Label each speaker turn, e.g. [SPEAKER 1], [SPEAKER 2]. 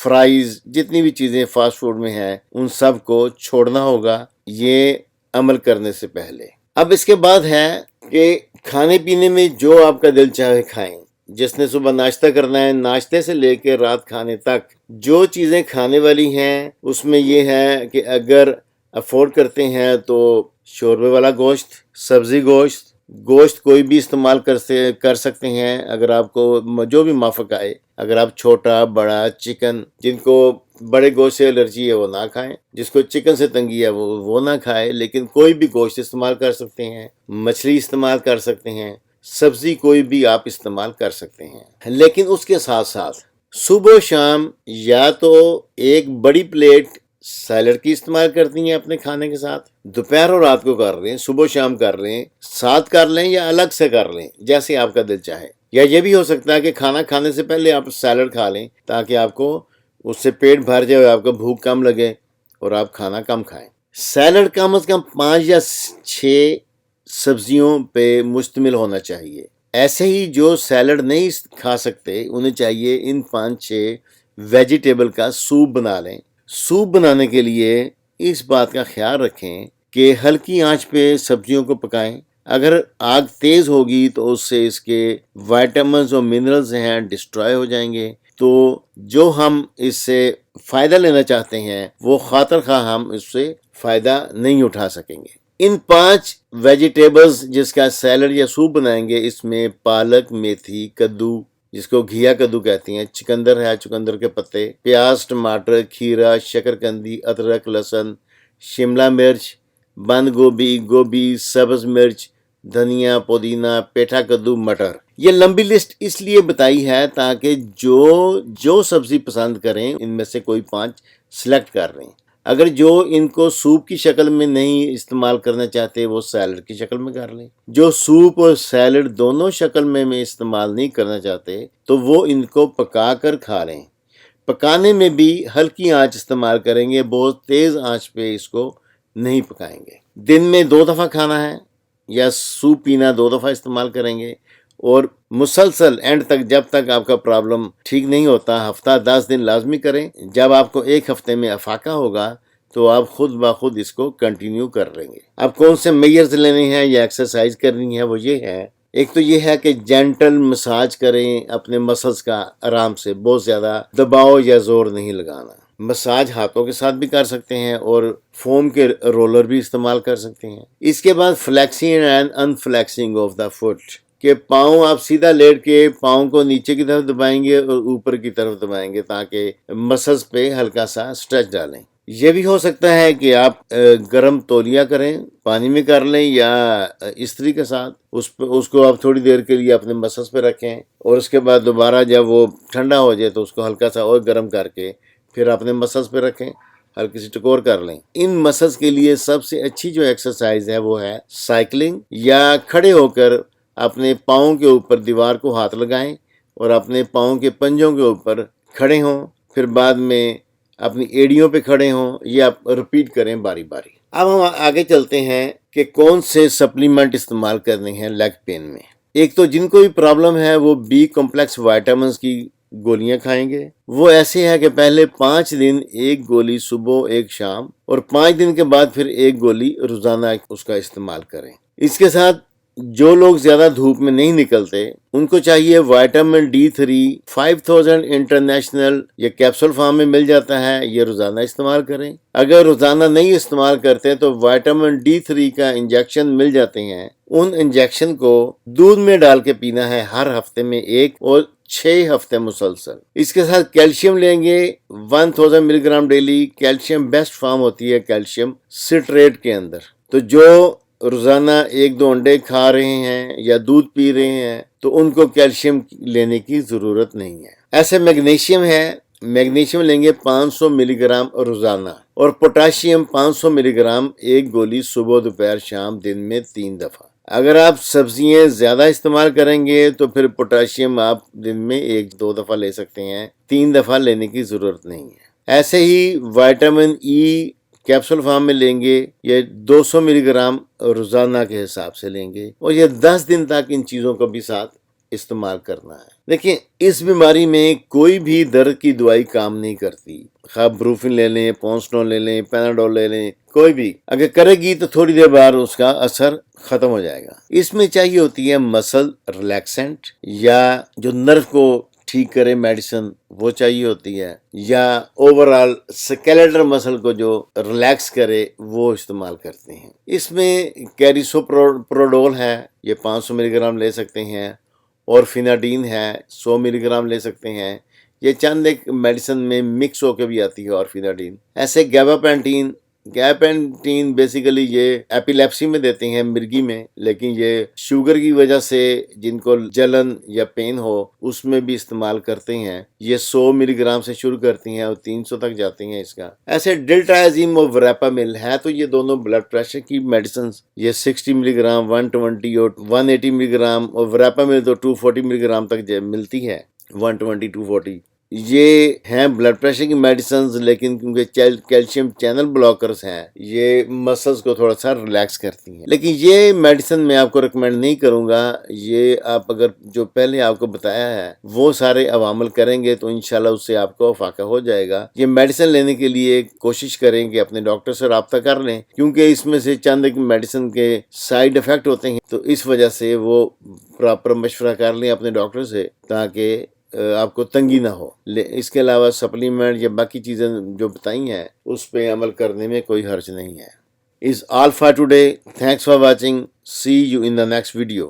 [SPEAKER 1] Fries, جتنی بھی چیزیں فاسٹ فوڈ میں ہیں ان سب کو چھوڑنا ہوگا یہ عمل کرنے سے پہلے۔ اب اس کے بعد ہے کہ کھانے پینے میں جو آپ کا دل چاہے کھائیں۔ جس نے صبح ناشتہ کرنا ہے، ناشتے سے لے کے رات کھانے تک جو چیزیں کھانے والی ہیں اس میں یہ ہے کہ اگر افورڈ کرتے ہیں تو شوربے والا گوشت، سبزی گوشت کوئی بھی استعمال کر سکتے ہیں، اگر آپ کو جو بھی موافق آئے۔ اگر آپ چھوٹا بڑا چکن، جن کو بڑے گوشت سے الرجی ہے وہ نہ کھائیں، جس کو چکن سے تنگی ہے وہ نہ کھائے، لیکن کوئی بھی گوشت استعمال کر سکتے ہیں، مچھلی استعمال کر سکتے ہیں، سبزی کوئی بھی آپ استعمال کر سکتے ہیں۔ لیکن اس کے ساتھ ساتھ صبح و شام یا تو ایک بڑی پلیٹ سیلڈ کی استعمال کرتی ہیں اپنے کھانے کے ساتھ، دوپہر اور رات کو کر رہے ہیں، صبح و شام کر رہے ہیں، ساتھ کر لیں یا الگ سے کر لیں جیسے آپ کا دل چاہے۔ یا یہ بھی ہو سکتا ہے کہ کھانا کھانے سے پہلے آپ سیلڈ کھا لیں تاکہ آپ کو اس سے پیٹ بھر جائے، آپ کو بھوک کم لگے اور آپ کھانا کم کھائیں۔ سیلڈ کم از کم 5 یا 6 سبزیوں پہ مشتمل ہونا چاہیے۔ ایسے ہی جو سیلڈ نہیں کھا سکتے انہیں چاہیے ان 5-6 ویجیٹیبل کا سوپ بنا لیں۔ سوپ بنانے کے لیے اس بات کا خیال رکھیں کہ ہلکی آنچ پہ سبزیوں کو پکائیں۔ اگر آگ تیز ہوگی تو اس سے اس کے وائٹامنز اور منرلز ہیں ڈسٹرائے ہو جائیں گے، تو جو ہم اس سے فائدہ لینا چاہتے ہیں وہ خاطر خواہ ہم اس سے فائدہ نہیں اٹھا سکیں گے۔ ان 5 ویجیٹیبلز جس کا سیلڈ یا سوپ بنائیں گے، اس میں پالک، میتھی، کدو جس کو گھیا کدو کہتے ہیں، چقندر ہے، چقندر کے پتے، پیاز، ٹماٹر، کھیرا، شکرکندی، ادرک، لہسن، شملہ مرچ، بند گوبھی، سبز مرچ، دھنیا، پودینہ، پیٹھا کدو، مٹر۔ یہ لمبی لسٹ اس لیے بتائی ہے تاکہ جو سبزی پسند کریں ان میں سے کوئی 5 سلیکٹ کر لیں۔ اگر جو ان کو سوپ کی شکل میں نہیں استعمال کرنا چاہتے وہ سیلڈ کی شکل میں کر لیں۔ جو سوپ اور سیلڈ دونوں شکل میں استعمال نہیں کرنا چاہتے تو وہ ان کو پکا کر کھا لیں۔ پکانے میں بھی ہلکی آنچ استعمال کریں گے، بہت تیز آنچ پہ اس کو نہیں پکائیں گے۔ دن میں 2 دفعہ کھانا ہے یا سوپ پینا 2 دفعہ استعمال کریں گے، اور مسلسل اینڈ تک جب تک آپ کا پرابلم ٹھیک نہیں ہوتا ہفتہ 10 دن لازمی کریں۔ جب آپ کو ایک ہفتے میں افاقہ ہوگا تو آپ خود بخود اس کو کنٹینیو کر لیں گے۔ اب کون سے میئرز لینے ہیں یا ایکسرسائز کرنی ہے وہ یہ ہے، ایک تو یہ ہے کہ جینٹل مساج کریں اپنے مسلز کا، آرام سے، بہت زیادہ دباؤ یا زور نہیں لگانا۔ مساج ہاتھوں کے ساتھ بھی کر سکتے ہیں اور فوم کے رولر بھی استعمال کر سکتے ہیں۔ اس کے بعد flexing and unflexing of the foot, کہ پاؤں آپ سیدھا لیٹ کے پاؤں کو نیچے کی طرف دبائیں گے اور اوپر کی طرف دبائیں گے تاکہ مسلز پہ ہلکا سا اسٹریچ ڈالیں۔ یہ بھی ہو سکتا ہے کہ آپ گرم تولیہ کریں، پانی میں کر لیں یا استری کے ساتھ، اس کو آپ تھوڑی دیر کے لیے اپنے مسلز پہ رکھیں اور اس کے بعد دوبارہ جب وہ ٹھنڈا ہو جائے تو اس کو ہلکا سا اور گرم کر کے پھر اپنے مسلز پہ رکھیں، ہلکی سی ٹکور کر لیں۔ ان مسلز کے لیے سب سے اچھی جو ایکسرسائز ہے وہ ہے سائیکلنگ، یا کھڑے ہو کر اپنے پاؤں کے اوپر دیوار کو ہاتھ لگائیں اور اپنے پاؤں کے پنجوں کے اوپر کھڑے ہوں، پھر بعد میں اپنی ایڑیوں پہ کھڑے ہوں، یہ آپ رپیٹ کریں باری باری۔ اب ہم آگے چلتے ہیں کہ کون سے سپلیمنٹ استعمال کرنے ہیں لیگ پین میں۔ ایک تو جن کو بھی پرابلم ہے وہ بی کمپلیکس وائٹامنز کی گولیاں کھائیں گے۔ وہ ایسے ہے کہ پہلے 5 دن ایک گولی صبح ایک شام، اور 5 دن کے بعد پھر ایک گولی روزانہ اس کا استعمال کریں۔ اس کے ساتھ جو لوگ زیادہ دھوپ میں نہیں نکلتے ان کو چاہیے وائٹامن D3 5000 انٹرنیشنل، یہ کیپسول فارم میں مل جاتا ہے، یہ روزانہ استعمال کریں۔ اگر روزانہ نہیں استعمال کرتے تو وائٹامن D3 کا انجیکشن مل جاتے ہیں، ان انجیکشن کو دودھ میں ڈال کے پینا ہے ہر ہفتے میں 1 اور 6 ہفتے مسلسل۔ اس کے ساتھ کیلشیم لیں گے 1000 ملی gram daily. Calcium best form ہوتی ہے کیلشیم سٹریٹ کے اندر، تو جو روزانہ 1-2 انڈے کھا رہے ہیں یا دودھ پی رہے ہیں تو ان کو کیلشیم لینے کی ضرورت نہیں ہے۔ ایسے میگنیشیم ہے، میگنیشیم لیں گے 500 ملی گرام روزانہ، اور پوٹاشیم 500 ملی گرام ایک گولی صبح دوپہر شام، دن میں 3 دفعہ۔ اگر آپ سبزیاں زیادہ استعمال کریں گے تو پھر پوٹاشیم آپ دن میں 1-2 دفعہ لے سکتے ہیں، 3 دفعہ لینے کی ضرورت نہیں ہے۔ ایسے ہی وائٹامن ای کیپسول فارم میں لیں گے، یہ 200 ملی گرام روزانہ کے حساب سے لیں گے، اور یہ 10 دن تک ان چیزوں کو بھی ساتھ استعمال کرنا ہے۔ دیکھیں اس بیماری میں کوئی بھی درد کی دوائی کام نہیں کرتی، خواہ بروفن لے لیں، پونسٹون لے لیں، پیناڈول لے لیں، کوئی بھی اگر کرے گی تو تھوڑی دیر بعد اس کا اثر ختم ہو جائے گا۔ اس میں چاہیے ہوتی ہے مسل ریلیکسنٹ یا جو نرو کو ٹھیک کرے میڈیسن وہ چاہیے ہوتی ہے، یا اوورال سکیلیٹل مسل کو جو ریلیکس کرے وہ استعمال کرتے ہیں۔ اس میں کیریسوپروڈول ہے، یہ 500 ملی گرام لے سکتے ہیں، اور فیناڈین ہے 100 ملی گرام لے سکتے ہیں۔ یہ چند ایک میڈیسن میں مکس ہو کے بھی آتی ہے اور فیناڈین۔ ایسے گیباپینٹین بیسیکلی یہ ایپیلیپسی میں دیتے ہیں، مرگی میں، لیکن یہ شوگر کی وجہ سے جن کو جلن یا پین ہو اس میں بھی استعمال کرتے ہیں۔ یہ 100 ملی گرام سے شروع کرتی ہیں اور 300 تک جاتی ہیں اس کا۔ ایسے ڈلٹرازیم اور وراپامل ہے تو یہ دونوں بلڈ پریشر کی میڈیسنز، یہ 60 ملی گرام، 120 اور 180 ملی گرام، اور وراپامل تو 240 ملی گرام تک ملتی ہے، 120 240۔ یہ ہیں بلڈ پریشر کی میڈیسنز، لیکن کیونکہ کیلشیم چینل بلاکرز ہیں یہ مسلز کو تھوڑا سا ریلیکس کرتی ہیں، لیکن یہ میڈیسن میں آپ کو ریکمینڈ نہیں کروں گا۔ یہ آپ اگر جو پہلے آپ کو بتایا ہے وہ سارے عوامل کریں گے تو انشاءاللہ اس سے آپ کو فائدہ ہو جائے گا۔ یہ میڈیسن لینے کے لیے کوشش کریں کہ اپنے ڈاکٹر سے رابطہ کر لیں، کیونکہ اس میں سے چند ایک میڈیسن کے سائیڈ افیکٹ ہوتے ہیں، تو اس وجہ سے وہ پراپر مشورہ کر لیں اپنے ڈاکٹر سے تاکہ آپ کو تنگی نہ ہو۔ اس کے علاوہ سپلیمنٹ یا باقی چیزیں جو بتائی ہیں اس پہ عمل کرنے میں کوئی حرج نہیں ہے۔ Is all for today. Thanks for watching. See you in the next video.